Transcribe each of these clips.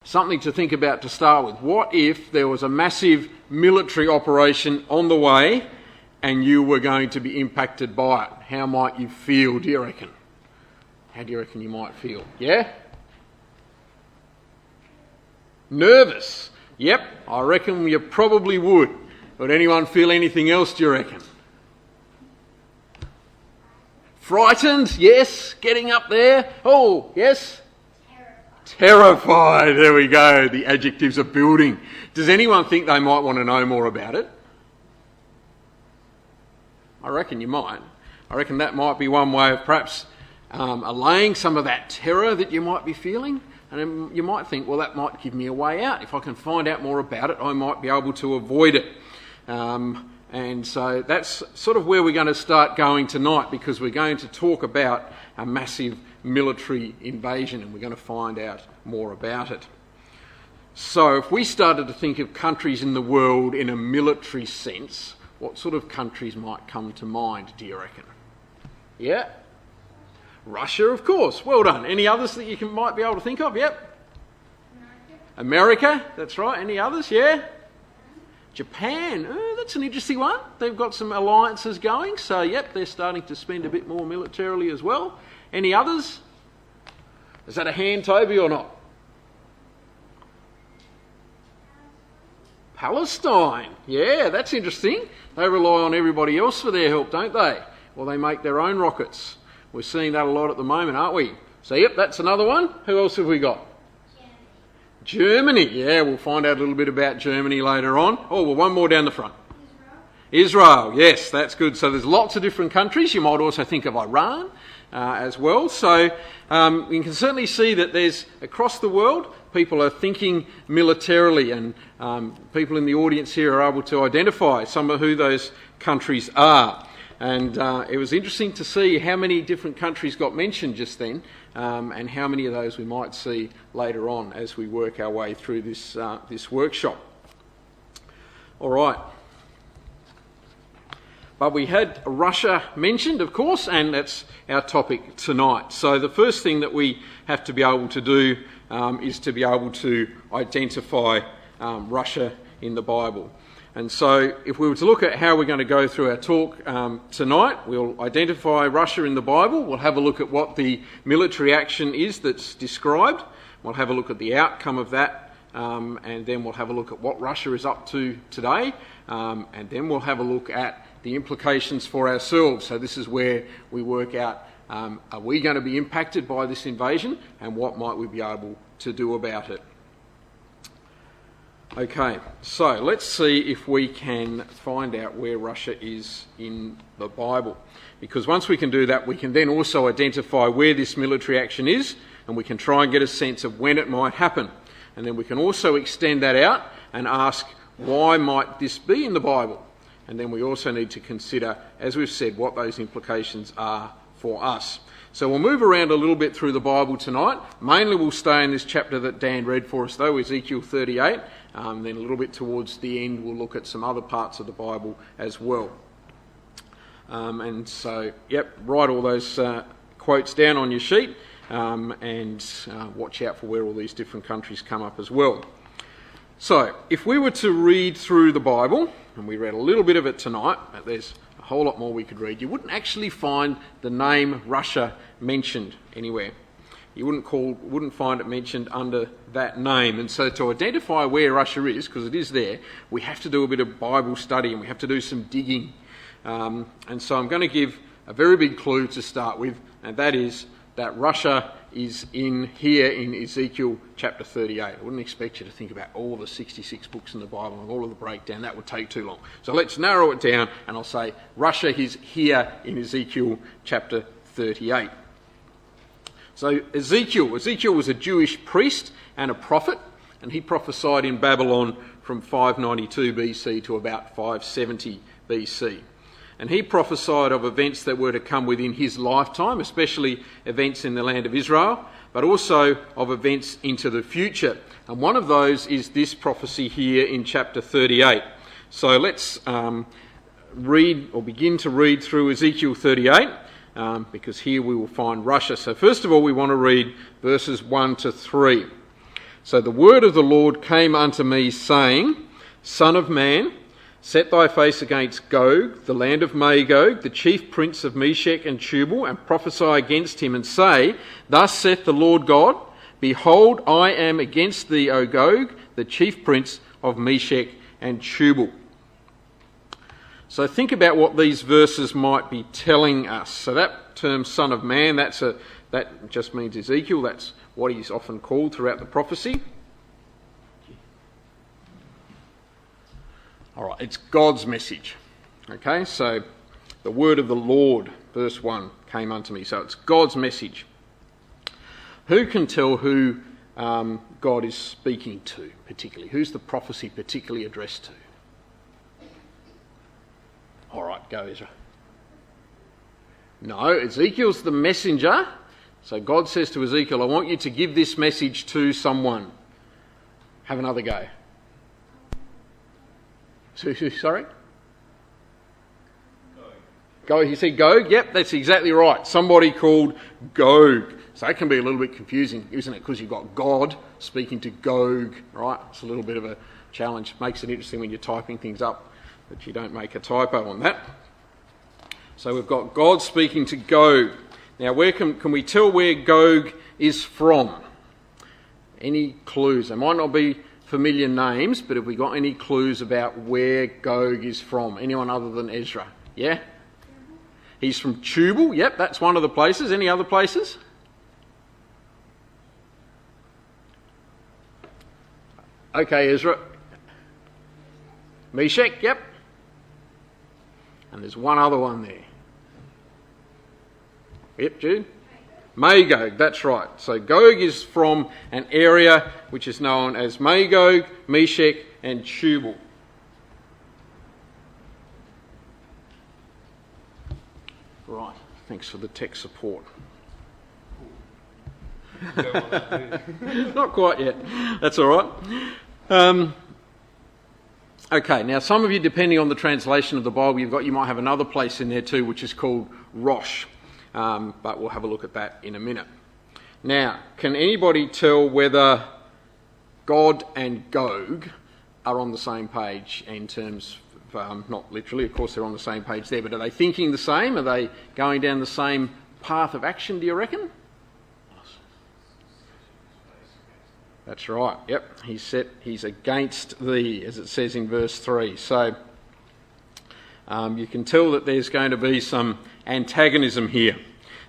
something to think about to start with. What if there was a massive military operation on the way and you were going to be impacted by it? How might you feel, do you reckon? How do you reckon you might feel? Yeah? Nervous. Yep, I reckon you probably would. Would anyone feel anything else, do you reckon? Frightened, yes. Getting up there. Oh, yes. Terrified. There we go. The adjectives are building. Does anyone think they might want to know more about it? I reckon you might. I reckon that might be one way of perhaps allaying some of that terror that you might be feeling. And then you might think, well, that might give me a way out. If I can find out more about it, I might be able to avoid it. And so that's sort of where we're going to start going tonight, because we're going to talk about a massive military invasion and we're going to find out more about it. So if we started to think of countries in the world in a military sense, what sort of countries might come to mind, do you reckon? Yeah? Russia, of course. Well done. Any others that you might be able to think of? Yep. America, that's right. Any others? Yeah? Japan, that's an interesting one. They've got some alliances going, so yep, they're starting to spend a bit more militarily as well. Any others? Is that a hand, Toby, or not? Palestine, yeah, that's interesting. They rely on everybody else for their help, don't they? Well, they make their own rockets. We're seeing that a lot at the moment, aren't we? So yep, that's another one. Who else have we got? Germany, yeah, we'll find out a little bit about Germany later on. Oh, well, one more down the front. Israel, yes, that's good. So there's lots of different countries. You might also think of Iran as well. So you can certainly see that there's, across the world, people are thinking militarily, and people in the audience here are able to identify some of who those countries are. And it was interesting to see how many different countries got mentioned just then, and how many of those we might see later on as we work our way through this workshop. All right. But we had Russia mentioned, of course, and that's our topic tonight. So the first thing that we have to be able to do is to be able to identify Russia in the Bible. And so if we were to look at how we're going to go through our talk tonight, we'll identify Russia in the Bible, we'll have a look at what the military action is that's described, we'll have a look at the outcome of that, and then we'll have a look at what Russia is up to today, and then we'll have a look at the implications for ourselves. So this is where we work out, are we going to be impacted by this invasion, and what might we be able to do about it? Okay, so let's see if we can find out where Russia is in the Bible. Because once we can do that, we can then also identify where this military action is, and we can try and get a sense of when it might happen. And then we can also extend that out and ask, why might this be in the Bible? And then we also need to consider, as we've said, what those implications are for us. So we'll move around a little bit through the Bible tonight. Mainly we'll stay in this chapter that Dan read for us though, Ezekiel 38. Then a little bit towards the end we'll look at some other parts of the Bible as well. And so, yep, write all those quotes down on your sheet, and watch out for where all these different countries come up as well. So if we were to read through the Bible, and we read a little bit of it tonight, but there's a whole lot more we could read, you wouldn't actually find the name Russia mentioned anywhere. You wouldn't find it mentioned under that name. And so to identify where Russia is, because it is there, we have to do a bit of Bible study and we have to do some digging. And so I'm going to give a very big clue to start with, and that is that Russia is in here in Ezekiel chapter 38. I wouldn't expect you to think about all the 66 books in the Bible and all of the breakdown. That would take too long. So let's narrow it down, and I'll say Russia is here in Ezekiel chapter 38. So Ezekiel was a Jewish priest and a prophet, and he prophesied in Babylon from 592 BC to about 570 BC. And he prophesied of events that were to come within his lifetime, especially events in the land of Israel, but also of events into the future. And one of those is this prophecy here in chapter 38. So let's begin to read through Ezekiel 38, because here we will find Russia. So first of all, we want to read verses 1 to 3. So the word of the Lord came unto me, saying, Son of man, set thy face against Gog, the land of Magog, the chief prince of Meshech and Tubal, and prophesy against him, and say, Thus saith the Lord God, Behold, I am against thee, O Gog, the chief prince of Meshech and Tubal. So think about what these verses might be telling us. So that term son of man, that just means Ezekiel. That's what he's often called throughout the prophecy. All right, it's God's message. Okay, so the word of the Lord, verse 1, came unto me. So it's God's message. Who can tell who God is speaking to particularly? Who's the prophecy particularly addressed to? All right, go Ezra. No, Ezekiel's the messenger. So God says to Ezekiel, I want you to give this message to someone. Have another go. Sorry? Gog. You see Gog? Yep, that's exactly right. Somebody called Gog. So that can be a little bit confusing, isn't it? Because you've got God speaking to Gog, right? It's a little bit of a challenge. Makes it interesting when you're typing things up, that you don't make a typo on that. So we've got God speaking to Gog. Now, where can we tell where Gog is from? Any clues? They might not be familiar names, but have we got any clues about where Gog is from? Anyone other than Ezra? Yeah? He's from Tubal. Yep, that's one of the places. Any other places? Okay, Ezra. Meshech, yep. And there's one other one there. Yep, Jude. Magog, that's right. So Gog is from an area which is known as Magog, Meshech and Tubal. Right, thanks for the tech support. Not quite yet. That's all right. Okay, now some of you, depending on the translation of the Bible you've got, you might have another place in there too, which is called Rosh. But we'll have a look at that in a minute. Now, can anybody tell whether God and Gog are on the same page in terms of, not literally, of course they're on the same page there, but are they thinking the same? Are they going down the same path of action, do you reckon? That's right, yep. He's against thee, as it says in verse 3. So you can tell that there's going to be some antagonism here.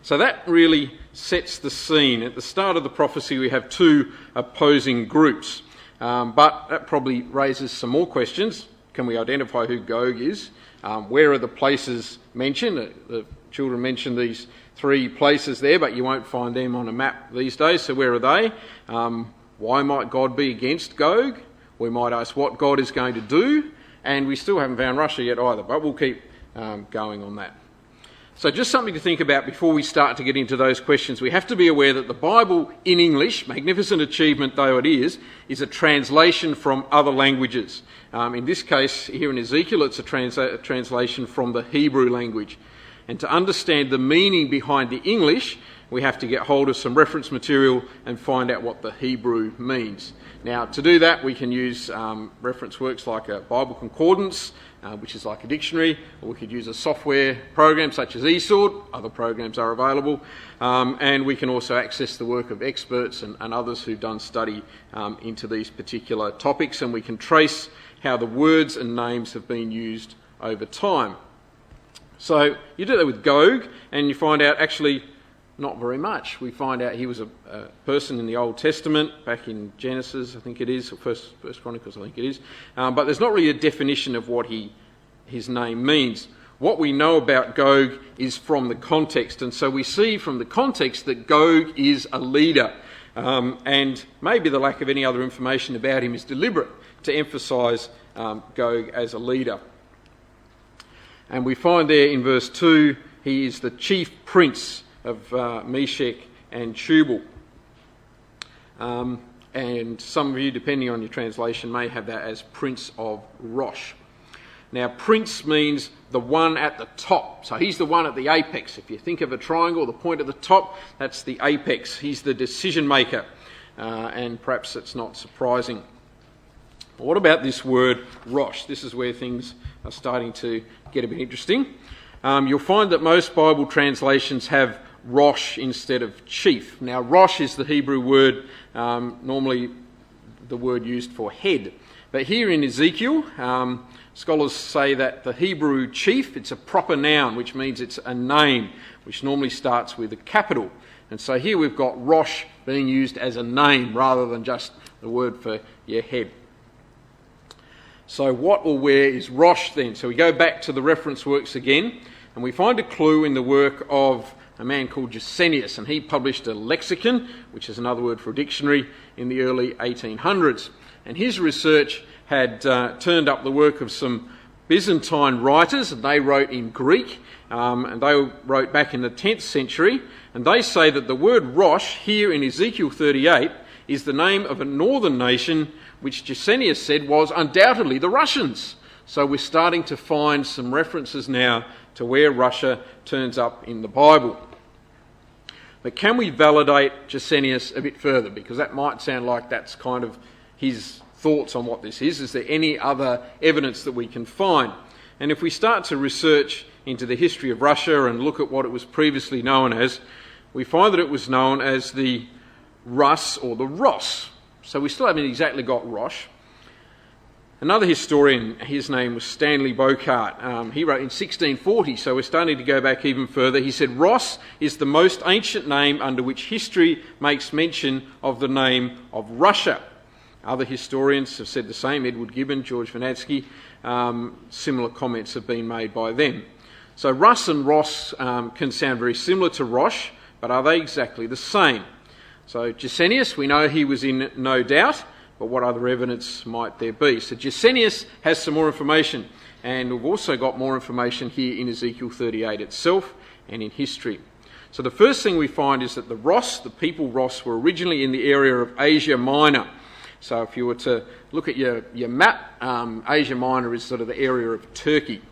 So that really sets the scene. At the start of the prophecy we have two opposing groups, but that probably raises some more questions. Can we identify who Gog is? Where are the places mentioned? The children mentioned these three places there, but you won't find them on a map these days, so where are they? Why might God be against Gog? We might ask what God is going to do, and we still haven't found Russia yet either, but we'll keep going on that. So just something to think about before we start to get into those questions. We have to be aware that the Bible in English, magnificent achievement though it is a translation from other languages. In this case, here in Ezekiel, it's a translation from the Hebrew language. And to understand the meaning behind the English, we have to get hold of some reference material and find out what the Hebrew means. Now, to do that, we can use reference works like a Bible concordance, which is like a dictionary, or we could use a software program such as eSword. Other programs are available. And we can also access the work of experts and others who've done study into these particular topics, and we can trace how the words and names have been used over time. So you do that with Gog, and you find out actually not very much. We find out he was a person in the Old Testament, back in Genesis, I think it is, or First Chronicles, I think it is. But there's not really a definition of what his name means. What we know about Gog is from the context, and so we see from the context that Gog is a leader. And maybe the lack of any other information about him is deliberate to emphasise Gog as a leader. And we find there in verse 2, he is the chief prince of Meshech and Tubal. And some of you, depending on your translation, may have that as Prince of Rosh. Now, prince means the one at the top. So he's the one at the apex. If you think of a triangle, the point at the top, that's the apex. He's the decision maker. and perhaps it's not surprising. But what about this word Rosh? This is where things are starting to get a bit interesting. You'll find that most Bible translations have Rosh instead of chief. Now, Rosh is the Hebrew word, normally the word used for head. But here in Ezekiel, scholars say that the Hebrew chief, it's a proper noun, which means it's a name, which normally starts with a capital. And so here we've got Rosh being used as a name rather than just the word for your head. So what or where is Rosh then? So we go back to the reference works again, and we find a clue in the work of a man called Gesenius, and he published a lexicon, which is another word for a dictionary, in the early 1800s. And his research had turned up the work of some Byzantine writers, and they wrote in Greek, and they wrote back in the 10th century, and they say that the word Rosh here in Ezekiel 38 is the name of a northern nation which Gesenius said was undoubtedly the Russians. So we're starting to find some references now to where Russia turns up in the Bible. But can we validate Gesenius a bit further? Because that might sound like that's kind of his thoughts on what this is. Is there any other evidence that we can find? And if we start to research into the history of Russia and look at what it was previously known as, we find that it was known as the Rus or the Ross. So we still haven't exactly got Rosh. Another historian, his name was Stanley Bocart, he wrote in 1640, so we're starting to go back even further. He said, Ross is the most ancient name under which history makes mention of the name of Russia. Other historians have said the same, Edward Gibbon, George Vernadsky, similar comments have been made by them. So Rus and Ross can sound very similar to Rosh, but are they exactly the same? So Gesenius, we know he was in no doubt, but what other evidence might there be? So Gesenius has some more information, and we've also got more information here in Ezekiel 38 itself and in history. So the first thing we find is that the Ross, the people Ross, were originally in the area of Asia Minor. So if you were to look at your map, Asia Minor is sort of the area of Turkey.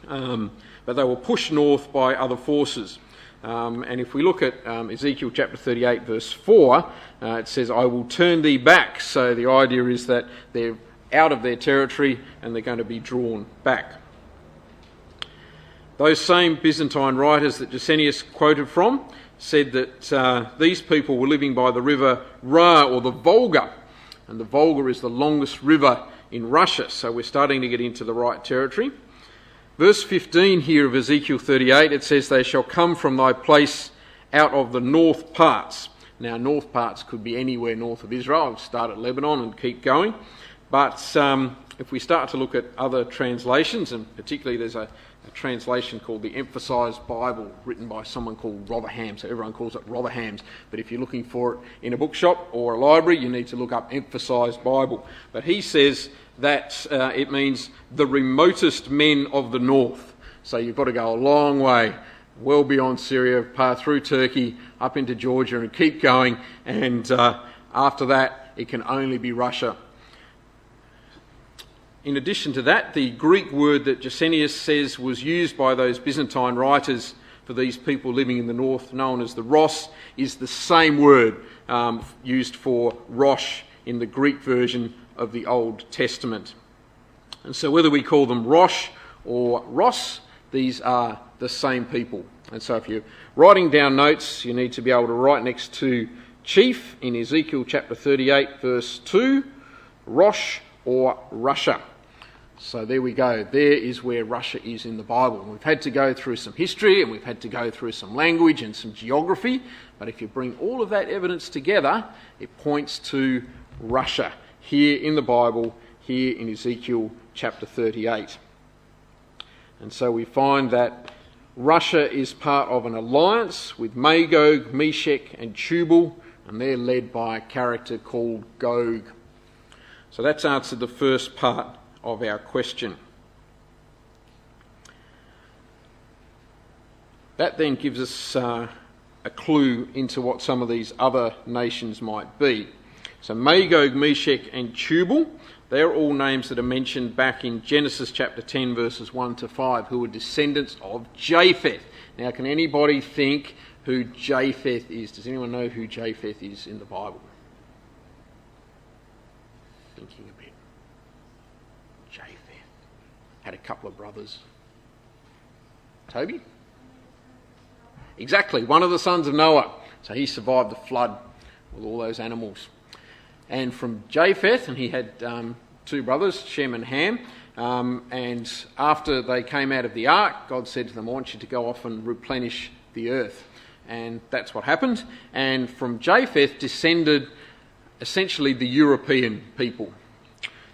But they were pushed north by other forces. And if we look at Ezekiel chapter 38 verse 4, it says, I will turn thee back. So the idea is that they're out of their territory and they're going to be drawn back. Those same Byzantine writers that Gesenius quoted from said that these people were living by the river Ra, or the Volga. And the Volga is the longest river in Russia, so we're starting to get into the right territory. Verse 15 here of Ezekiel 38, it says, they shall come from thy place out of the north parts. Now, north parts could be anywhere north of Israel. I'll start at Lebanon and keep going. But if we start to look at other translations, and particularly there's a translation called the Emphasized Bible, written by someone called Rotherham, so everyone calls it Rotherham's. But if you're looking for it in a bookshop or a library, you need to look up Emphasized Bible. But he says that it means the remotest men of the north. So you've got to go a long way, well beyond Syria, pass through Turkey, up into Georgia and keep going, and after that it can only be Russia. In addition to that, the Greek word that Gesenius says was used by those Byzantine writers for these people living in the north, known as the Ross, is the same word used for Rosh in the Greek version of the Old Testament. And so whether we call them Rosh or Ross, these are the same people. And so if you're writing down notes, you need to be able to write next to chief in Ezekiel chapter 38 verse 2, Rosh or Russia. So there we go. There is where Russia is in the Bible. We've had to go through some history and we've had to go through some language and some geography. But if you bring all of that evidence together, it points to Russia here in the Bible, here in Ezekiel chapter 38. And so we find that Russia is part of an alliance with Magog, Meshech and Tubal, and they're led by a character called Gog. So that's answered the first part of our question. That then gives us a clue into what some of these other nations might be. So Magog, Meshech and Tubal, they're all names that are mentioned back in Genesis chapter 10 verses 1 to 5, who are descendants of Japheth. Now, can anybody think who Japheth is? Does anyone know who Japheth is in the Bible? thinking a bit. Japheth had a couple of brothers. Toby? Exactly, one of the sons of Noah. So he survived the flood with all those animals. And from Japheth, and he had two brothers, Shem and Ham, and after they came out of the ark, God said to them, I want you to go off and replenish the earth. And that's what happened. And from Japheth descended essentially the European people.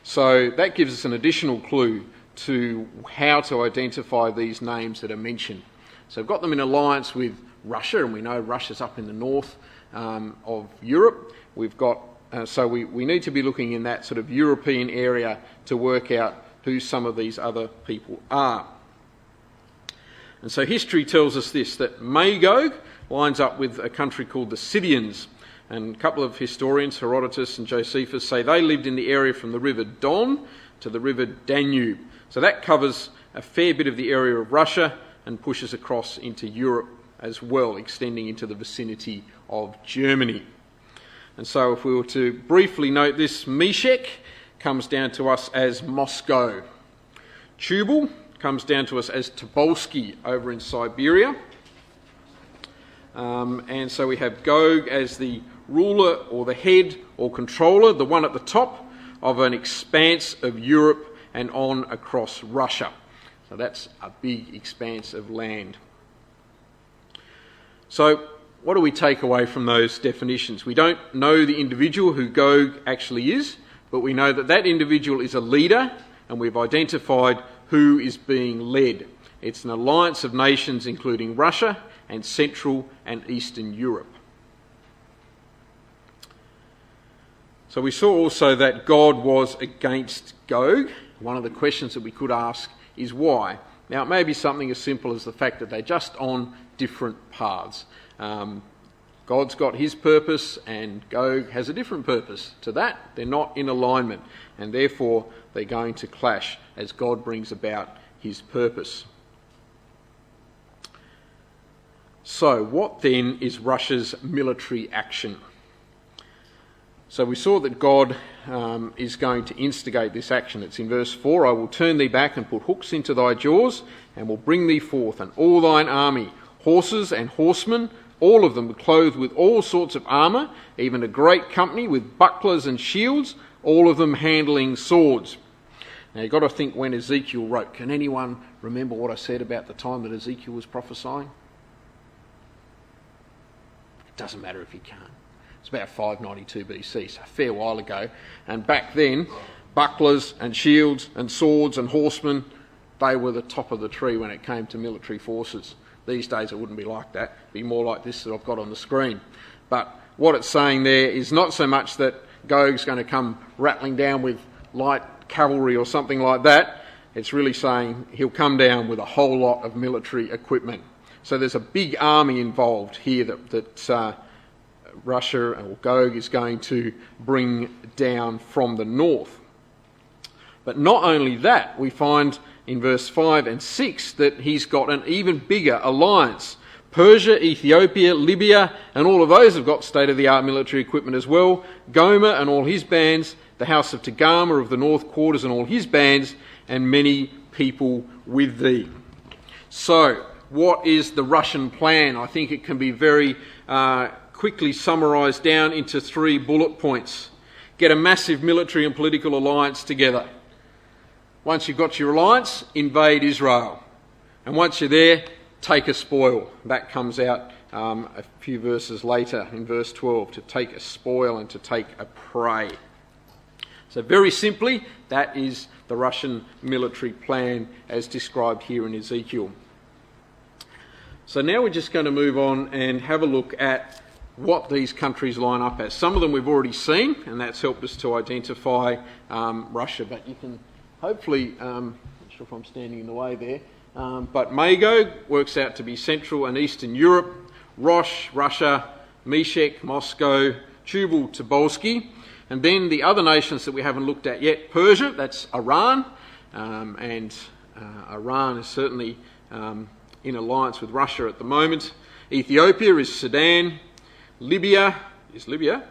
So that gives us an additional clue to how to identify these names that are mentioned. So we've got them in alliance with Russia, and we know Russia's up in the north of Europe. We've got so we need to be looking in that sort of European area to work out who some of these other people are. And so history tells us this, that Magog lines up with a country called the Scythians. And a couple of historians, Herodotus and Josephus, say they lived in the area from the river Don to the river Danube. So that covers a fair bit of the area of Russia and pushes across into Europe as well, extending into the vicinity of Germany. And so if we were to briefly note this, Meshech comes down to us as Moscow. Tubal comes down to us as Tobolsky over in Siberia. And so we have Gog as the ruler or the head or controller, the one at the top of an expanse of Europe and on across Russia. So that's a big expanse of land. So what do we take away from those definitions? We don't know the individual who Gog actually is, but we know that that individual is a leader, and we've identified who is being led. It's an alliance of nations including Russia and Central and Eastern Europe. So we saw also that God was against Gog. One of the questions that we could ask is why. Now it may be something as simple as the fact that they're just on different paths. God's got his purpose and Gog has a different purpose to that. They're not in alignment, and therefore they're going to clash as God brings about his purpose. So what then is Russia's military action? So we saw that God is going to instigate this action. It's in verse 4, I will turn thee back and put hooks into thy jaws and will bring thee forth, and all thine army, horses and horsemen, all of them clothed with all sorts of armour, even a great company with bucklers and shields, all of them handling swords. Now you've got to think when Ezekiel wrote. Can anyone remember what I said about the time that Ezekiel was prophesying? It doesn't matter if you can't. It's about 592 BC, so a fair while ago. And back then, bucklers and shields and swords and horsemen, they were the top of the tree when it came to military forces. These days it wouldn't be like that. It'd be more like this that I've got on the screen. But what it's saying there is not so much that Gog's going to come rattling down with light cavalry or something like that. It's really saying he'll come down with a whole lot of military equipment. So there's a big army involved here that Russia or Gog is going to bring down from the north. But not only that, we find in verse 5 and 6 that he's got an even bigger alliance. Persia, Ethiopia, Libya, and all of those have got state-of-the-art military equipment as well. Gomer and all his bands, the house of Togarmah of the north quarters and all his bands, and many people with thee. So, what is the Russian plan? I think it can be very quickly summarised down into 3 bullet points. Get a massive military and political alliance together. Once you've got your alliance, invade Israel. And once you're there, take a spoil. That comes out a few verses later in verse 12, to take a spoil and to take a prey. So very simply, that is the Russian military plan as described here in Ezekiel. So now we're just going to move on and have a look at what these countries line up as. Some of them we've already seen, and that's helped us to identify Russia, but you can hopefully, not sure if I'm standing in the way there, but Magog works out to be Central and Eastern Europe, Rosh, Russia, Meshech, Moscow, Tubal, Tobolsky, and then the other nations that we haven't looked at yet, Persia, that's Iran, and Iran is certainly in alliance with Russia at the moment. Ethiopia is Sudan, Libya is Libya,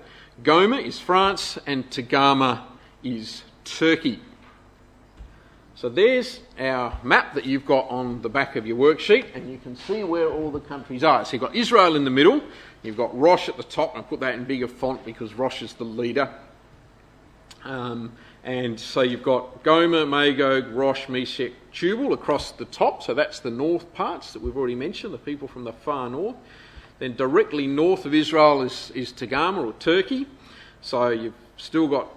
Gomer is France, and Togarmah is Turkey. So there's our map that you've got on the back of your worksheet, and you can see where all the countries are. So you've got Israel in the middle, you've got Rosh at the top, and I put that in bigger font because Rosh is the leader. And so you've got Gomer, Magog, Rosh, Meshech, Tubal across the top, so that's the north parts that we've already mentioned, the people from the far north. Then directly north of Israel is Togarmah or Turkey, so you've still got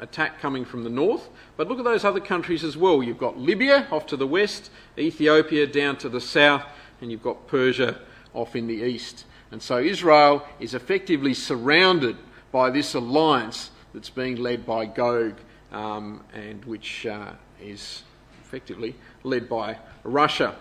attack coming from the north. But look at those other countries as well. You've got Libya off to the west, Ethiopia down to the south, and you've got Persia off in the east. And so Israel is effectively surrounded by this alliance that's being led by Gog, and which is effectively led by Russia.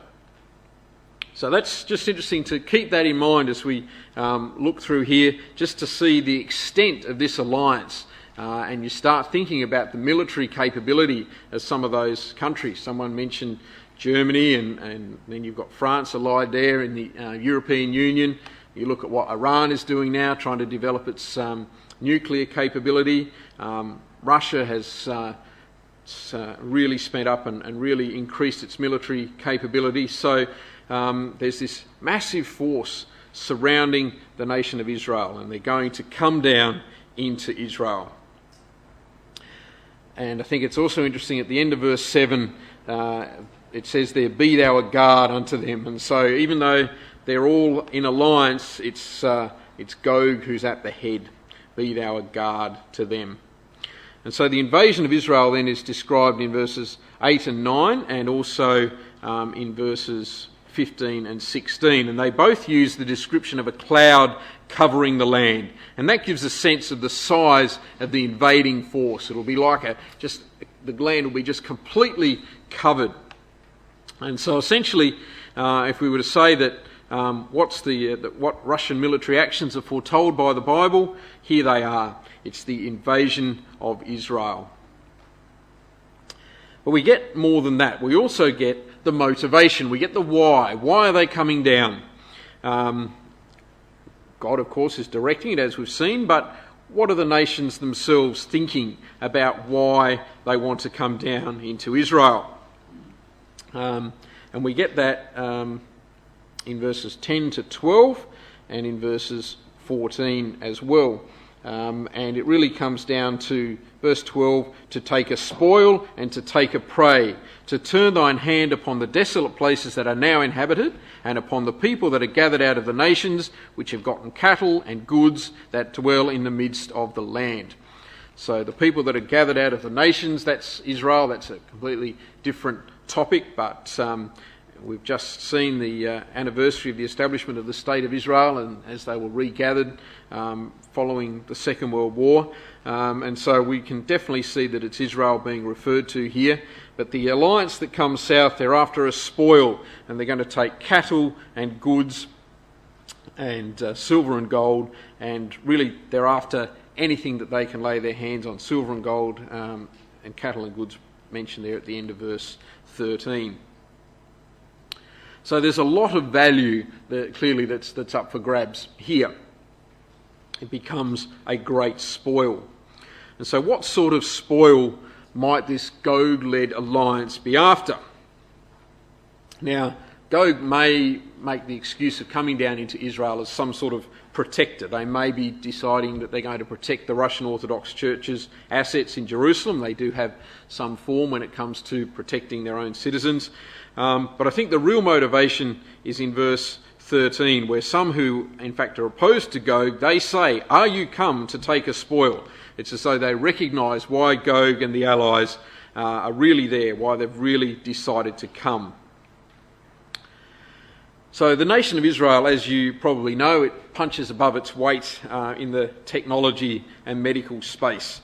So that's just interesting to keep that in mind as we look through here, just to see the extent of this alliance. And you start thinking about the military capability of some of those countries. Someone mentioned Germany, and then you've got France allied there in the European Union. You look at what Iran is doing now, trying to develop its nuclear capability. Russia has really sped up and really increased its military capability. So there's this massive force surrounding the nation of Israel, and they're going to come down into Israel. And I think it's also interesting at the end of verse 7, it says there, "Be thou a guard unto them." And so even though they're all in alliance, it's Gog who's at the head. "Be thou a guard to them." And so the invasion of Israel then is described in verses 8 and 9, and also in verses 15 and 16. And they both use the description of a cloud covering the land. And that gives a sense of the size of the invading force. It'll be like the land will be just completely covered. And so essentially, if we were to say that what Russian military actions are foretold by the Bible, here they are. It's the invasion of Israel. But we get more than that. We also get the motivation. We get the why. Why are they coming down? God, of course, is directing it, as we've seen, but what are the nations themselves thinking about why they want to come down into Israel? And we get that in verses 10 to 12 and in verses 14 as well. And it really comes down to verse 12, "To take a spoil and to take a prey, to turn thine hand upon the desolate places that are now inhabited, and upon the people that are gathered out of the nations, which have gotten cattle and goods that dwell in the midst of the land." So the people that are gathered out of the nations, that's Israel. That's a completely different topic, but we've just seen the anniversary of the establishment of the State of Israel, and as they were regathered following the Second World War. And so we can definitely see that it's Israel being referred to here. But the alliance that comes south, they're after a spoil, and they're going to take cattle and goods and silver and gold, and really they're after anything that they can lay their hands on. Silver and gold and cattle and goods mentioned there at the end of verse 13. So there's a lot of value clearly that's up for grabs here. It becomes a great spoil. And so what sort of spoil might this Gog-led alliance be after? Now, Gog may make the excuse of coming down into Israel as some sort of protector. They may be deciding that they're going to protect the Russian Orthodox Church's assets in Jerusalem. They do have some form when it comes to protecting their own citizens. But I think the real motivation is in verse 13, where some who in fact are opposed to Gog, they say, "Are you come to take a spoil?" It's as though they recognise why Gog and the allies are really there, why they've really decided to come. So the nation of Israel, as you probably know, it punches above its weight in the technology and medical space.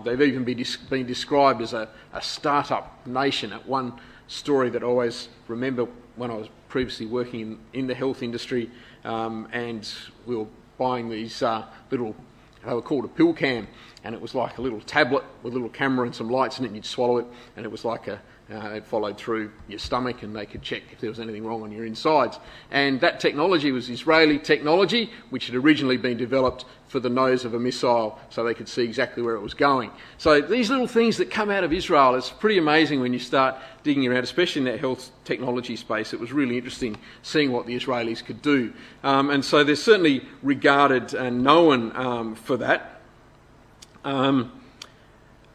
They've even been described as a start-up nation. At one story that I always remember when I was previously working in the health industry, and we were buying these little, they were called a pill cam, and it was like a little tablet with a little camera and some lights in it, and you'd swallow it, and it was like it followed through your stomach, and they could check if there was anything wrong on your insides. And that technology was Israeli technology, which had originally been developed for the nose of a missile, so they could see exactly where it was going. So these little things that come out of Israel, it's pretty amazing when you start digging around, especially in that health technology space. It was really interesting seeing what the Israelis could do. And so they're certainly regarded and known for that.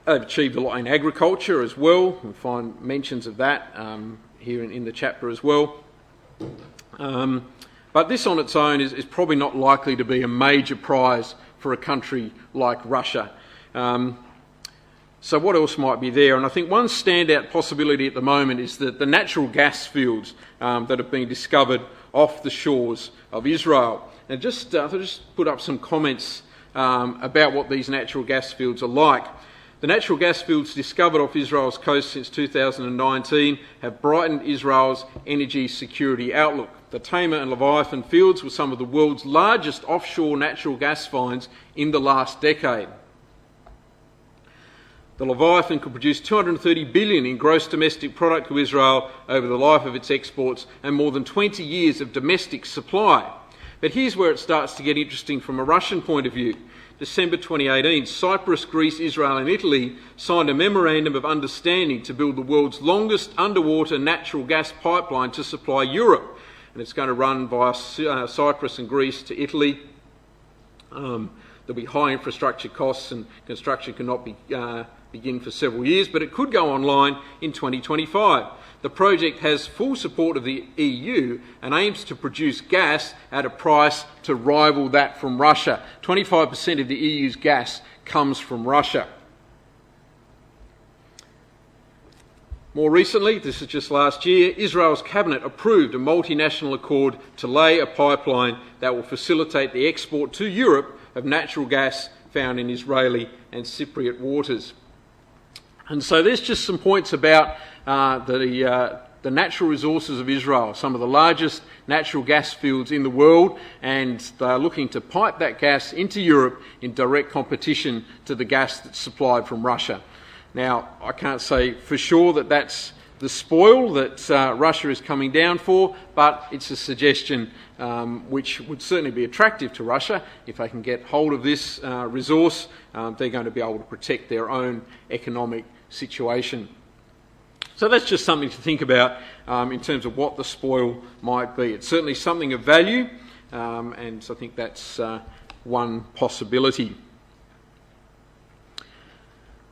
They've achieved a lot in agriculture as well. We find mentions of that here in the chapter as well. But this on its own is probably not likely to be a major prize for a country like Russia. So what else might be there? And I think one standout possibility at the moment is that the natural gas fields that have been discovered off the shores of Israel. And I'll just put up some comments about what these natural gas fields are like. The natural gas fields discovered off Israel's coast since 2019 have brightened Israel's energy security outlook. The Tamar and Leviathan fields were some of the world's largest offshore natural gas finds in the last decade. The Leviathan could produce 230 billion in gross domestic product to Israel over the life of its exports and more than 20 years of domestic supply. But here's where it starts to get interesting from a Russian point of view. December 2018, Cyprus, Greece, Israel and Italy signed a memorandum of understanding to build the world's longest underwater natural gas pipeline to supply Europe. And it's going to run via Cyprus and Greece to Italy. There'll be high infrastructure costs, and construction cannot begin for several years, but it could go online in 2025. The project has full support of the EU and aims to produce gas at a price to rival that from Russia. 25% of the EU's gas comes from Russia. More recently, this is just last year, Israel's cabinet approved a multinational accord to lay a pipeline that will facilitate the export to Europe of natural gas found in Israeli and Cypriot waters. And so there's just some points about the natural resources of Israel, some of the largest natural gas fields in the world, and they're looking to pipe that gas into Europe in direct competition to the gas that's supplied from Russia. Now, I can't say for sure that that's the spoil that Russia is coming down for, but it's a suggestion which would certainly be attractive to Russia. If they can get hold of this resource, they're going to be able to protect their own economic situation. So that's just something to think about in terms of what the spoil might be. It's certainly something of value, and so I think that's one possibility.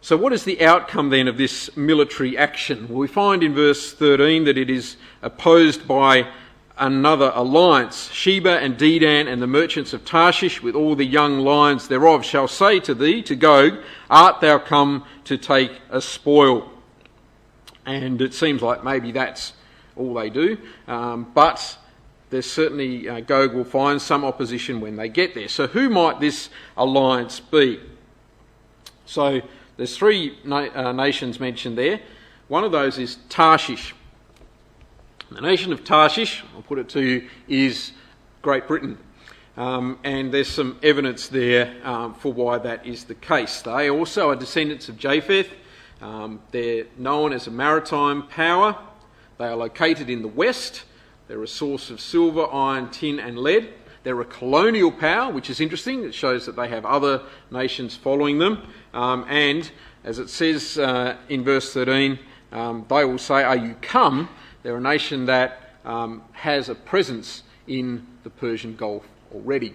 So what is the outcome then of this military action? Well, we find in verse 13 that it is opposed by another alliance. Sheba and Dedan and the merchants of Tarshish with all the young lions thereof shall say to thee, to Gog, art thou come to take a spoil? And it seems like maybe that's all they do. But there's certainly, Gog will find some opposition when they get there. So who might this alliance be? So there's three nations mentioned there. One of those is Tarshish. The nation of Tarshish, I'll put it to you, is Great Britain. And there's some evidence there for why that is the case. They also are descendants of Japheth. They're known as a maritime power. They are located in the west. They're a source of silver, iron, tin and lead. They're a colonial power, which is interesting. It shows that they have other nations following them. And as it says in verse 13, they will say, are you come? They're a nation that has a presence in the Persian Gulf already.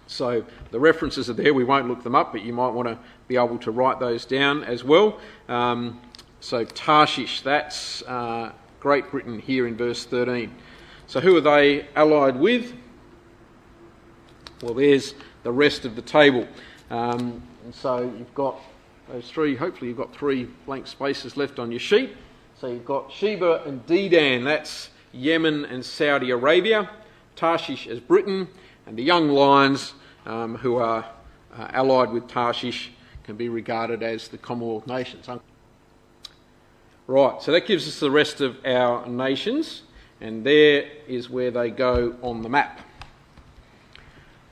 So the references are there. We won't look them up, but you might want to be able to write those down as well. So Tarshish, that's Great Britain here in verse 13. So who are they allied with? Well, there's the rest of the table. And so you've got those three, hopefully you've got three blank spaces left on your sheet. So you've got Sheba and Dedan, that's Yemen and Saudi Arabia. Tarshish as Britain, and the young lions who are allied with Tarshish can be regarded as the Commonwealth nations. Right, so that gives us the rest of our nations, and there is where they go on the map.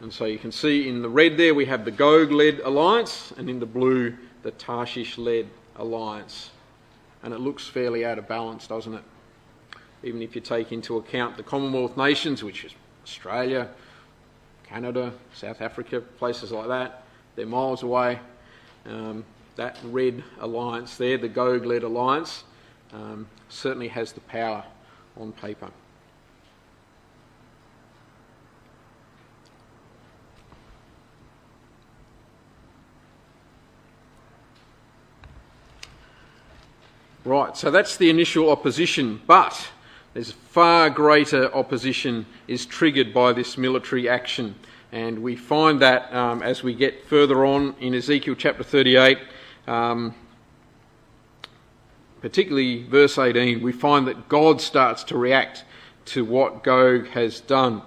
And so you can see in the red there we have the Gog-led alliance, and in the blue the Tarshish-led alliance. And it looks fairly out of balance, doesn't it? Even if you take into account the Commonwealth nations, which is Australia, Canada, South Africa, places like that, they're miles away. That red alliance there, the Gog-led alliance, certainly has the power on paper. Right, so that's the initial opposition, but there's far greater opposition is triggered by this military action. And we find that as we get further on in Ezekiel chapter 38, particularly verse 18, we find that God starts to react to what Gog has done.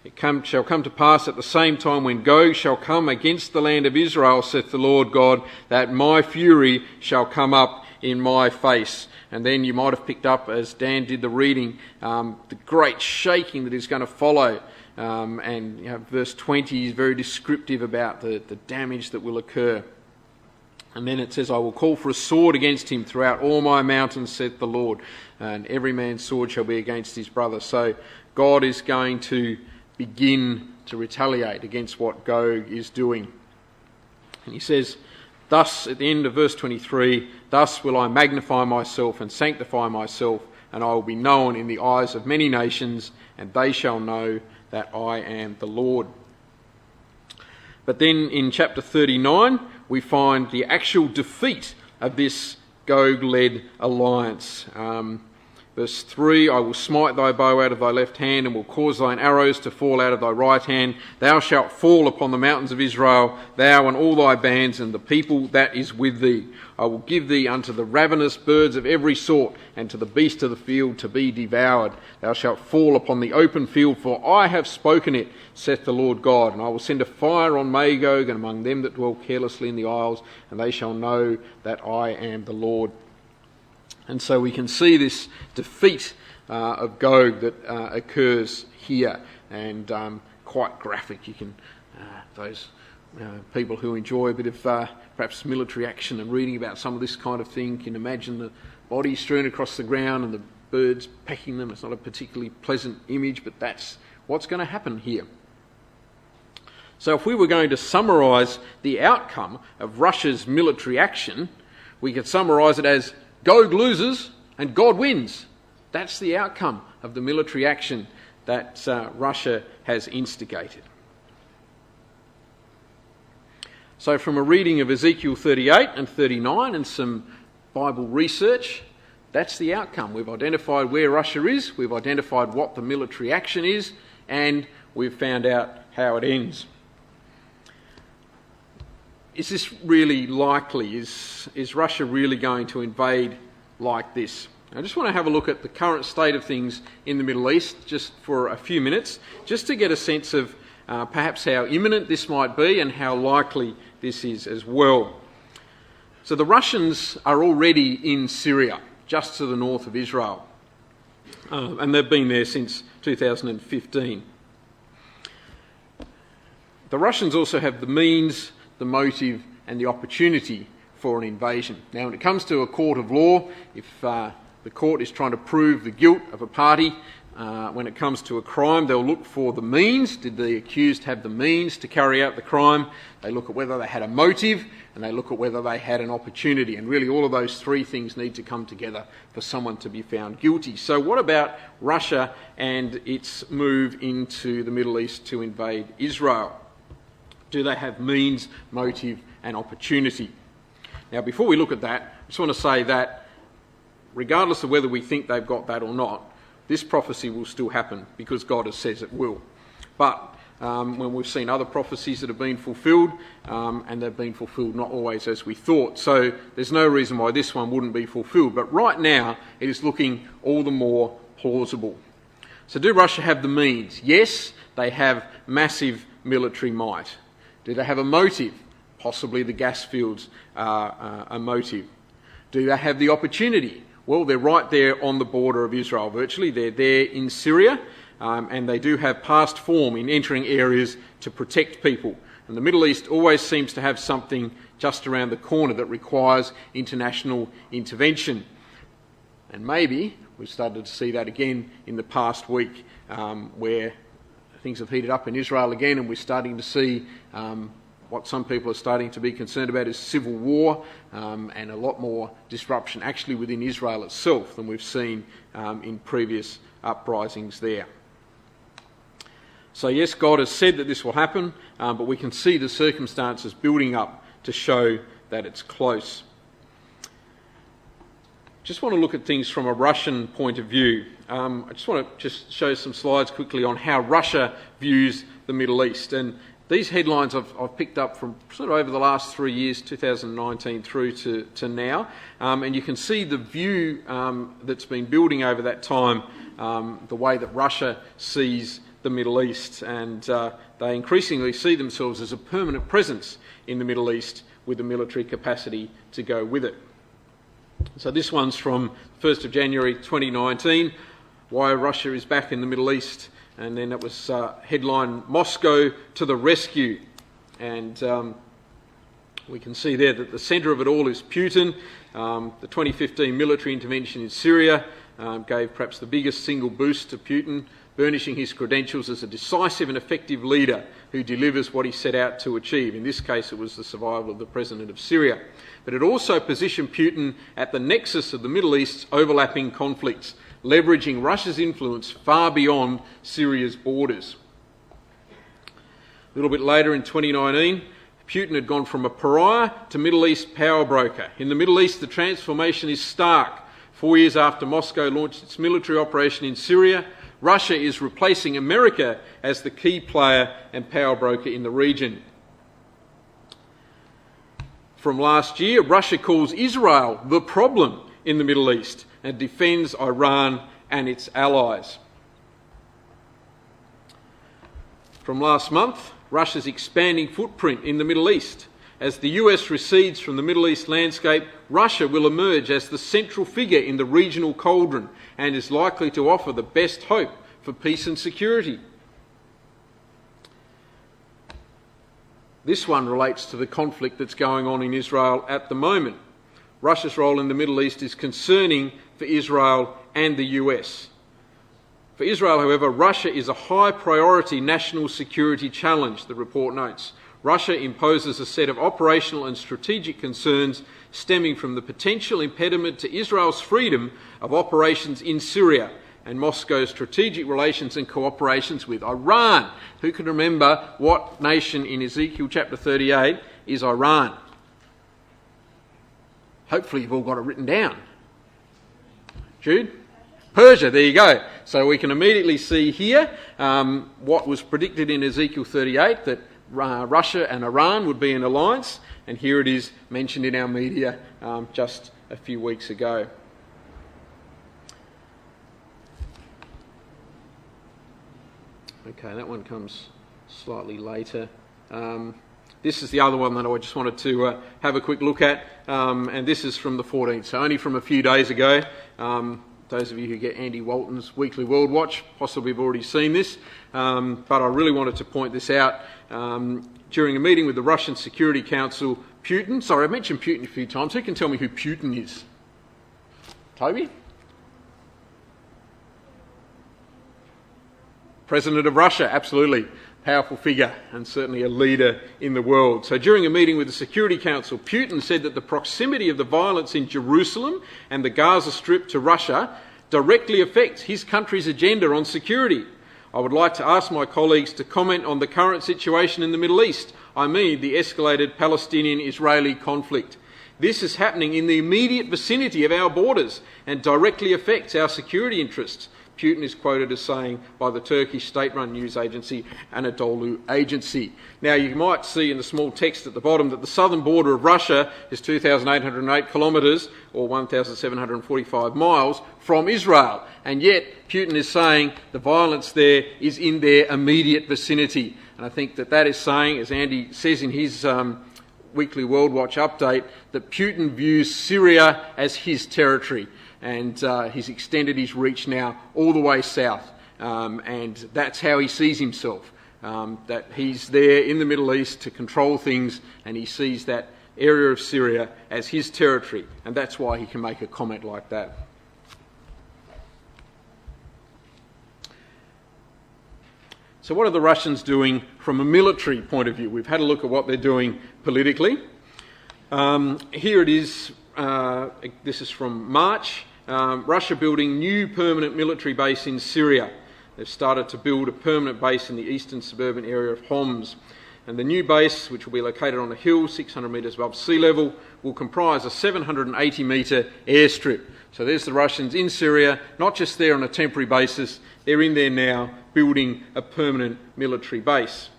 It shall come to pass at the same time when Gog shall come against the land of Israel, saith the Lord God, that my fury shall come up in my face. And then you might have picked up, as Dan did the reading, the great shaking that is going to follow. And verse 20 is very descriptive about the damage that will occur. And then it says, I will call for a sword against him throughout all my mountains, saith the Lord, and every man's sword shall be against his brother. So God is going to begin to retaliate against what Gog is doing. And he says, thus, at the end of verse 23, thus will I magnify myself and sanctify myself, and I will be known in the eyes of many nations, and they shall know that I am the Lord. But then in chapter 39, we find the actual defeat of this Gog-led alliance. Verse 3, I will smite thy bow out of thy left hand, and will cause thine arrows to fall out of thy right hand. Thou shalt fall upon the mountains of Israel, thou and all thy bands, and the people that is with thee. I will give thee unto the ravenous birds of every sort, and to the beasts of the field to be devoured. Thou shalt fall upon the open field, for I have spoken it, saith the Lord God. And I will send a fire on Magog, and among them that dwell carelessly in the isles, and they shall know that I am the Lord. And so we can see this defeat of Gog that occurs here, and quite graphic. You can, those people who enjoy a bit of perhaps military action and reading about some of this kind of thing can imagine the bodies strewn across the ground and the birds pecking them. It's not a particularly pleasant image, but that's what's going to happen here. So if we were going to summarise the outcome of Russia's military action, we could summarise it as Gog loses and God wins. That's the outcome of the military action that Russia has instigated. So from a reading of Ezekiel 38 and 39 and some Bible research, that's the outcome. We've identified where Russia is, we've identified what the military action is, and we've found out how it ends. Is this really likely? Is Russia really going to invade like this? I just want to have a look at the current state of things in the Middle East just for a few minutes, just to get a sense of perhaps how imminent this might be and how likely this is as well. So the Russians are already in Syria, just to the north of Israel, and they've been there since 2015. The Russians also have the means, the motive and the opportunity for an invasion. Now, when it comes to a court of law, if the court is trying to prove the guilt of a party, when it comes to a crime, they'll look for the means. Did the accused have the means to carry out the crime? They look at whether they had a motive, and they look at whether they had an opportunity. And really all of those three things need to come together for someone to be found guilty. So what about Russia and its move into the Middle East to invade Israel? Do they have means, motive and opportunity? Now, before we look at that, I just want to say that regardless of whether we think they've got that or not, this prophecy will still happen because God has said it will. But when we've seen other prophecies that have been fulfilled, and they've been fulfilled not always as we thought. So there's no reason why this one wouldn't be fulfilled. But right now, it is looking all the more plausible. So do Russia have the means? Yes, they have massive military might. Do they have a motive? Possibly the gas fields are a motive. Do they have the opportunity? Well, they're right there on the border of Israel virtually. They're there in Syria. and they do have past form in entering areas to protect people. And the Middle East always seems to have something just around the corner that requires international intervention. And maybe we've started to see that again in the past week, where things have heated up in Israel again, and we're starting to see what some people are starting to be concerned about is civil war, and a lot more disruption actually within Israel itself than we've seen in previous uprisings there. So yes, God has said that this will happen, but we can see the circumstances building up to show that it's close. Just want to look at things from a Russian point of view. I just want to show some slides quickly on how Russia views the Middle East. And these headlines I've picked up from sort of over the last 3 years, 2019 through to now. And you can see the view that's been building over that time, the way that Russia sees the Middle East. And they increasingly see themselves as a permanent presence in the Middle East with a military capacity to go with it. So this one's from 1st of January 2019, why Russia is back in the Middle East. And then it was headline, Moscow to the rescue. And we can see there that the centre of it all is Putin. The 2015 military intervention in Syria gave perhaps the biggest single boost to Putin, burnishing his credentials as a decisive and effective leader who delivers what he set out to achieve. In this case, it was the survival of the president of Syria. But it also positioned Putin at the nexus of the Middle East's overlapping conflicts, leveraging Russia's influence far beyond Syria's borders. A little bit later in 2019, Putin had gone from a pariah to Middle East power broker. In the Middle East, the transformation is stark. 4 years after Moscow launched its military operation in Syria, Russia is replacing America as the key player and power broker in the region. From last year, Russia calls Israel the problem in the Middle East and defends Iran and its allies. From last month, Russia's expanding footprint in the Middle East. As the US recedes from the Middle East landscape, Russia will emerge as the central figure in the regional cauldron and is likely to offer the best hope for peace and security. This one relates to the conflict that's going on in Israel at the moment. Russia's role in the Middle East is concerning for Israel and the US. For Israel, however, Russia is a high priority national security challenge, the report notes. Russia imposes a set of operational and strategic concerns stemming from the potential impediment to Israel's freedom of operations in Syria and Moscow's strategic relations and cooperations with Iran. Who can remember what nation in Ezekiel chapter 38 is Iran? Hopefully you've all got it written down. Jude? Persia, there you go. So we can immediately see here what was predicted in Ezekiel 38, that Russia and Iran would be in alliance, and here it is mentioned in our media just a few weeks ago. Okay, that one comes slightly later. This is the other one that I just wanted to have a quick look at, and this is from the 14th, so only from a few days ago. Those of you who get Andy Walton's Weekly World Watch possibly have already seen this, but I really wanted to point this out. During a meeting with the Russian Security Council, Putin, sorry, I've mentioned Putin a few times. Who can tell me who Putin is? Toby? President of Russia, absolutely. Powerful figure and certainly a leader in the world. So during a meeting with the Security Council, Putin said that the proximity of the violence in Jerusalem and the Gaza Strip to Russia directly affects his country's agenda on security. I would like to ask my colleagues to comment on the current situation in the Middle East. I mean the escalated Palestinian-Israeli conflict. This is happening in the immediate vicinity of our borders and directly affects our security interests. Putin is quoted as saying by the Turkish state-run news agency Anadolu Agency. Now you might see in the small text at the bottom that the southern border of Russia is 2,808 kilometres or 1,745 miles from Israel, and yet Putin is saying the violence there is in their immediate vicinity. And I think that is saying, as Andy says in his Weekly World Watch update, that Putin views Syria as his territory. And he's extended his reach now all the way south. and that's how he sees himself, that he's there in the Middle East to control things, and he sees that area of Syria as his territory, and that's why he can make a comment like that. So what are the Russians doing from a military point of view? We've had a look at what they're doing politically. Here it is, this is from March. Russia building new permanent military base in Syria. They've started to build a permanent base in the eastern suburban area of Homs. And the new base, which will be located on a hill 600 metres above sea level, will comprise a 780 metre airstrip. So there's the Russians in Syria, not just there on a temporary basis, they're in there now building a permanent military base.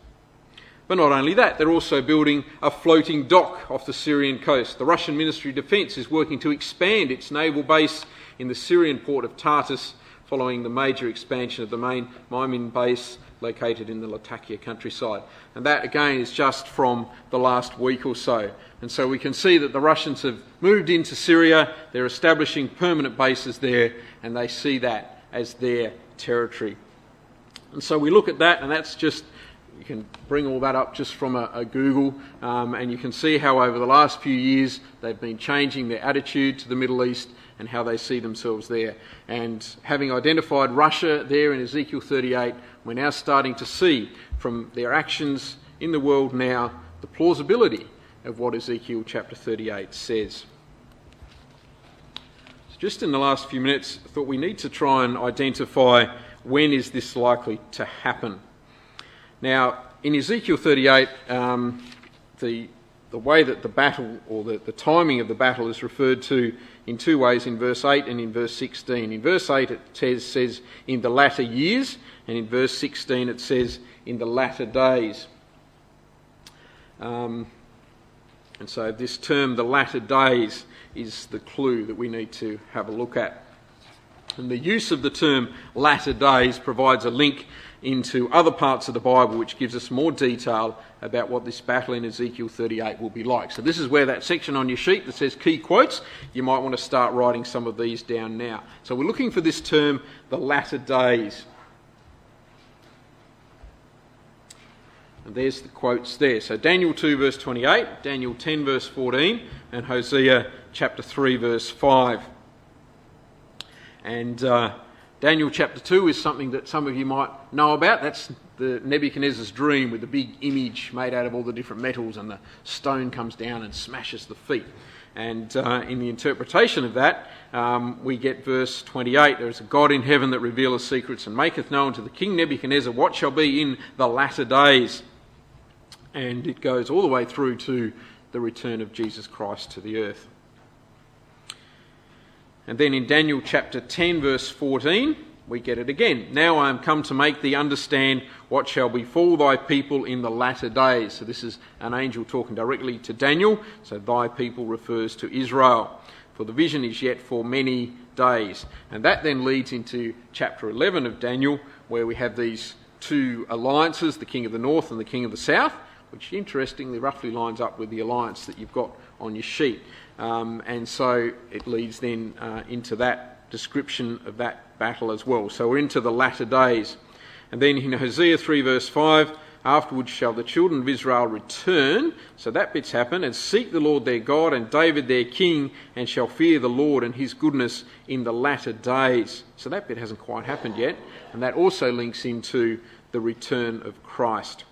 But not only that, they're also building a floating dock off the Syrian coast. The Russian Ministry of Defence is working to expand its naval base in the Syrian port of Tartus, following the major expansion of the main Maimin base located in the Latakia countryside. And that again is just from the last week or so. And so we can see that the Russians have moved into Syria, they're establishing permanent bases there, and they see that as their territory. And so we look at that, and that's just, you can bring all that up just from a Google, and you can see how over the last few years they've been changing their attitude to the Middle East and how they see themselves there. And having identified Russia there in Ezekiel 38, we're now starting to see from their actions in the world now the plausibility of what Ezekiel chapter 38 says. So just in the last few minutes, I thought we need to try and identify when is this likely to happen. Now, in Ezekiel 38, the way that the battle, or the timing of the battle, is referred to in two ways, in verse 8 and in verse 16. In verse 8 it says in the latter years, and in verse 16 it says in the latter days. And so this term, the latter days, is the clue that we need to have a look at. And the use of the term latter days provides a link into other parts of the Bible which gives us more detail about what this battle in Ezekiel 38 will be like. So this is where that section on your sheet that says key quotes, you might want to start writing some of these down now. So we're looking for this term, the latter days. And there's the quotes there. So Daniel 2 verse 28, Daniel 10 verse 14, and Hosea chapter 3 verse 5. And Daniel chapter 2 is something that some of you might know about. That's the Nebuchadnezzar's dream with the big image made out of all the different metals, and the stone comes down and smashes the feet. And in the interpretation of that, we get verse 28. There is a God in heaven that revealeth secrets and maketh known to the king Nebuchadnezzar what shall be in the latter days. And it goes all the way through to the return of Jesus Christ to the earth. And then in Daniel chapter 10 verse 14, we get it again. Now I am come to make thee understand what shall befall thy people in the latter days. So this is an angel talking directly to Daniel. So thy people refers to Israel. For the vision is yet for many days. And that then leads into chapter 11 of Daniel, where we have these two alliances, the king of the north and the king of the south, which interestingly roughly lines up with the alliance that you've got on your sheet. And so it leads then into that description of that battle as well. So we're into the latter days. And then in Hosea 3 verse 5, afterwards shall the children of Israel return, so that bit's happened, and seek the Lord their God and David their king, and shall fear the Lord and his goodness in the latter days. So that bit hasn't quite happened yet, and that also links into the return of Christ.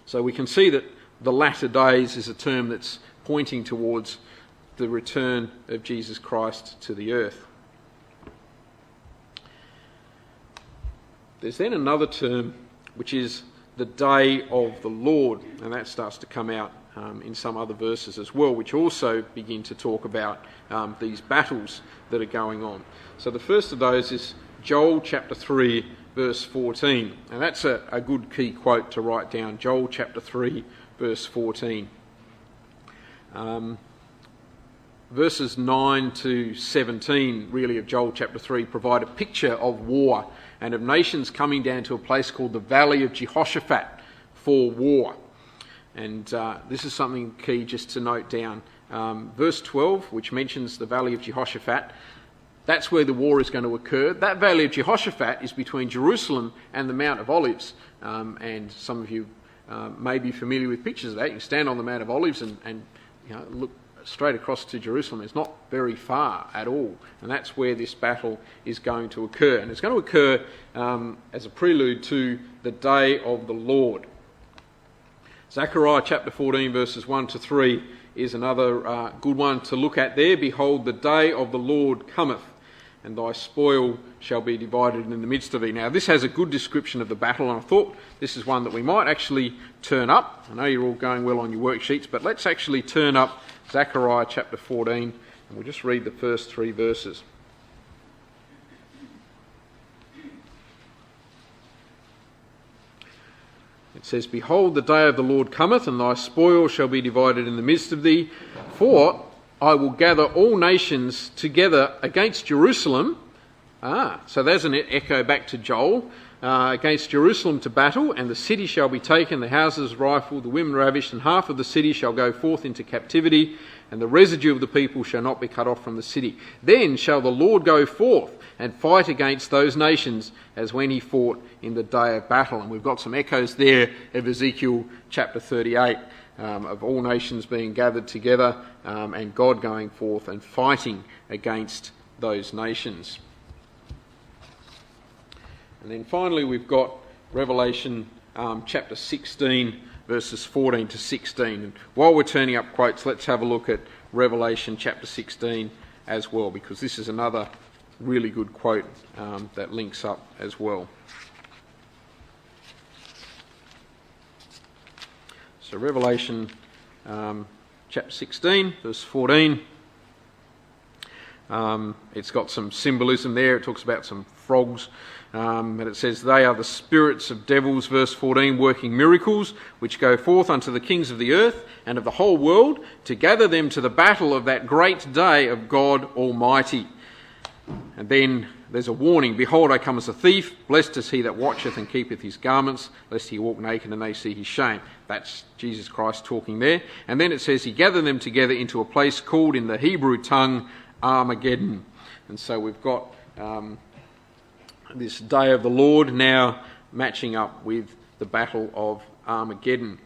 So we can see that the latter days is a term that's pointing towards the return of Jesus Christ to the earth. There's then another term which is the day of the Lord, and that starts to come out in some other verses as well, which also begin to talk about these battles that are going on. So the first of those is Joel chapter 3 verse 14, and that's a good key quote to write down. Joel chapter 3 verse 14. Verses 9 to 17 really of Joel chapter 3 provide a picture of war and of nations coming down to a place called the Valley of Jehoshaphat for war. And this is something key just to note down. Verse 12, which mentions the Valley of Jehoshaphat, That's where the war is going to occur. That valley of Jehoshaphat is between Jerusalem and the Mount of Olives. And some of you may be familiar with pictures of that. You can stand on the Mount of Olives and look straight across to Jerusalem. It's not very far at all. And that's where this battle is going to occur. And it's going to occur as a prelude to the day of the Lord. Zechariah chapter 14 verses 1 to 3 is another good one to look at there. Behold, the day of the Lord cometh, and thy spoil shall be divided in the midst of thee. Now, this has a good description of the battle, and I thought this is one that we might actually turn up. I know you're all going well on your worksheets, but let's actually turn up Zechariah chapter 14, and we'll just read the first 3 verses. It says, Behold, the day of the Lord cometh, and thy spoil shall be divided in the midst of thee. For I will gather all nations together against Jerusalem. So there's an echo back to Joel. Against Jerusalem to battle, and the city shall be taken, the houses rifled, the women ravished, and half of the city shall go forth into captivity, and the residue of the people shall not be cut off from the city. Then shall the Lord go forth and fight against those nations as when he fought in the day of battle. And we've got some echoes there of Ezekiel chapter 38, of all nations being gathered together, and God going forth and fighting against those nations. And then finally we've got Revelation chapter 16 verses 14 to 16. And while we're turning up quotes, let's have a look at Revelation chapter 16 as well, because this is another really good quote that links up as well. So Revelation chapter 16 verse 14. It's got some symbolism there. It talks about some frogs. And it says, They are the spirits of devils, verse 14, working miracles, which go forth unto the kings of the earth and of the whole world, to gather them to the battle of that great day of God Almighty. And then there's a warning, Behold, I come as a thief. Blessed is he that watcheth and keepeth his garments, lest he walk naked and they see his shame. That's Jesus Christ talking there. And then it says, He gathered them together into a place called in the Hebrew tongue Armageddon. And so we've got this day of the Lord now matching up with the battle of Armageddon.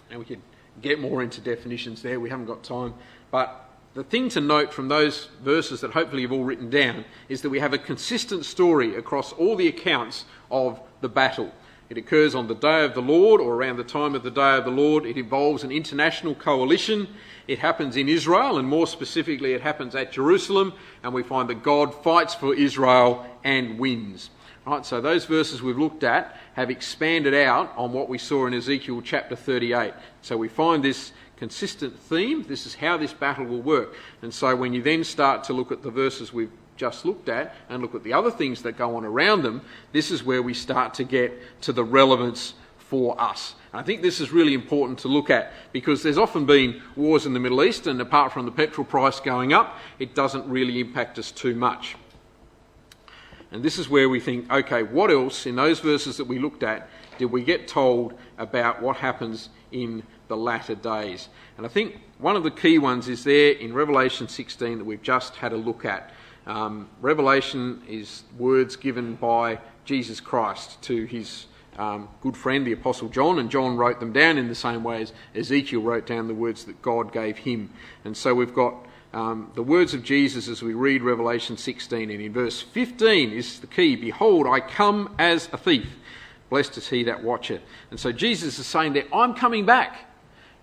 And we could get more into definitions there, we haven't got time. But the thing to note from those verses that hopefully you've all written down is that we have a consistent story across all the accounts of the battle. It occurs on the day of the Lord, or around the time of the day of the Lord. It involves an international coalition. It happens in Israel, and more specifically it happens at Jerusalem, and we find that God fights for Israel and wins. Right, so those verses we've looked at have expanded out on what we saw in Ezekiel chapter 38. So we find this consistent theme. This is how this battle will work. And so when you then start to look at the verses we've just looked at and look at the other things that go on around them, this is where we start to get to the relevance for us. And I think this is really important to look at, because there's often been wars in the Middle East, and apart from the petrol price going up, it doesn't really impact us too much. And this is where we think, okay, what else in those verses that we looked at did we get told about what happens in the latter days? And I think one of the key ones is there in Revelation 16 that we've just had a look at. Revelation is words given by Jesus Christ to his good friend, the Apostle John, and John wrote them down in the same way as Ezekiel wrote down the words that God gave him. And so we've got the words of Jesus as we read Revelation 16, and in verse 15 is the key. Behold, I come as a thief. Blessed is he that watcheth. And so Jesus is saying that I'm coming back.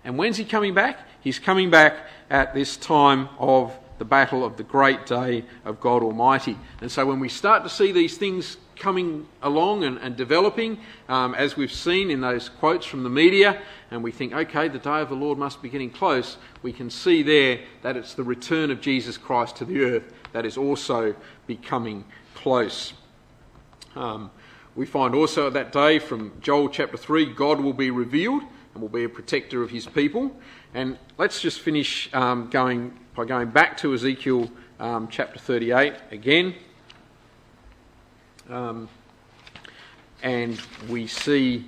And when's he coming back? He's coming back at this time of the battle of the great day of God Almighty. And so when we start to see these things coming along and developing, as we've seen in those quotes from the media, and we think, okay, the day of the Lord must be getting close, we can see there that it's the return of Jesus Christ to the earth that is also becoming close. We find also at that day from Joel chapter 3, God will be revealed and will be a protector of his people. And let's just finish going back to Ezekiel chapter 38 again. And we see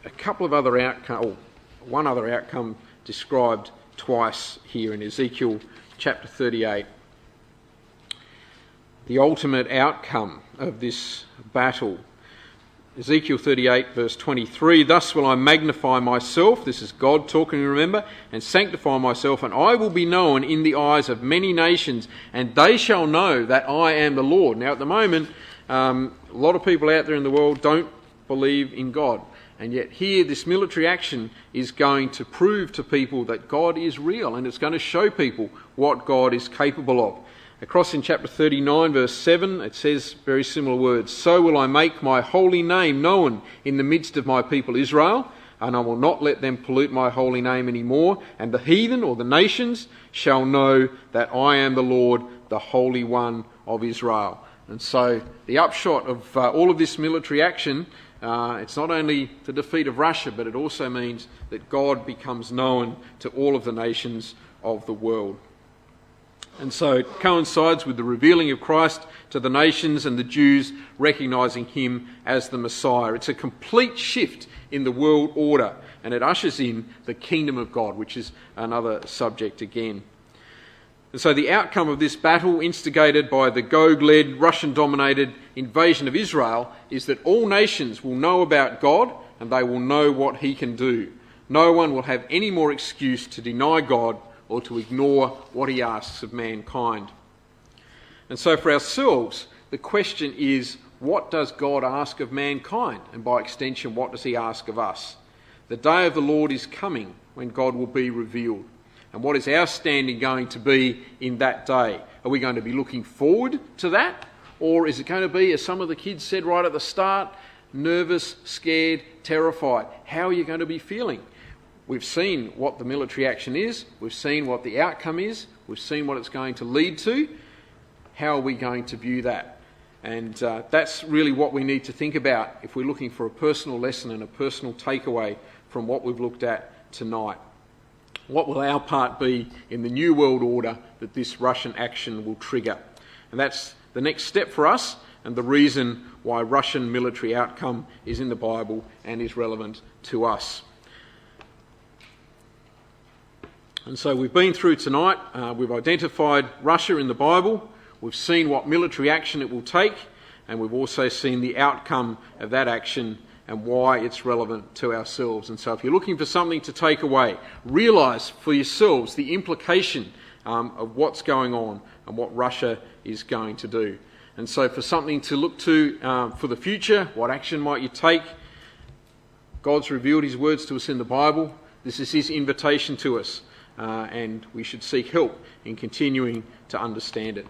a couple of other outcomes, or one other outcome described twice here in Ezekiel chapter 38. the ultimate outcome of this battle. Ezekiel 38 verse 23, "Thus will I magnify myself," this is God talking, remember, "and sanctify myself, and I will be known in the eyes of many nations, and they shall know that I am the Lord." Now at the moment, a lot of people out there in the world don't believe in God. And yet here, this military action is going to prove to people that God is real, and it's going to show people what God is capable of. Across in chapter 39, verse 7, it says very similar words. "So will I make my holy name known in the midst of my people Israel, and I will not let them pollute my holy name anymore. And the heathen," or the nations, "shall know that I am the Lord, the Holy One of Israel." And so the upshot of all of this military action, it's not only the defeat of Russia, but it also means that God becomes known to all of the nations of the world. And so it coincides with the revealing of Christ to the nations and the Jews recognising him as the Messiah. It's a complete shift in the world order, and it ushers in the kingdom of God, which is another subject again. And so the outcome of this battle, instigated by the Gog-led, Russian-dominated invasion of Israel, is that all nations will know about God and they will know what he can do. No one will have any more excuse to deny God or to ignore what he asks of mankind. And so for ourselves, the question is, what does God ask of mankind? And by extension, what does he ask of us? The day of the Lord is coming when God will be revealed. And what is our standing going to be in that day? Are we going to be looking forward to that? Or is it going to be, as some of the kids said right at the start, nervous, scared, terrified? How are you going to be feeling? We've seen what the military action is. We've seen what the outcome is. We've seen what it's going to lead to. How are we going to view that? And that's really what we need to think about if we're looking for a personal lesson and a personal takeaway from what we've looked at tonight. What will our part be in the new world order that this Russian action will trigger? And that's the next step for us, and the reason why Russian military outcome is in the Bible and is relevant to us. And so we've been through tonight, we've identified Russia in the Bible, we've seen what military action it will take, and we've also seen the outcome of that action and why it's relevant to ourselves. And so if you're looking for something to take away, realise for yourselves the implication of what's going on and what Russia is going to do. And so for something to look to for the future, what action might you take? God's revealed his words to us in the Bible. This is his invitation to us. And we should seek help in continuing to understand it.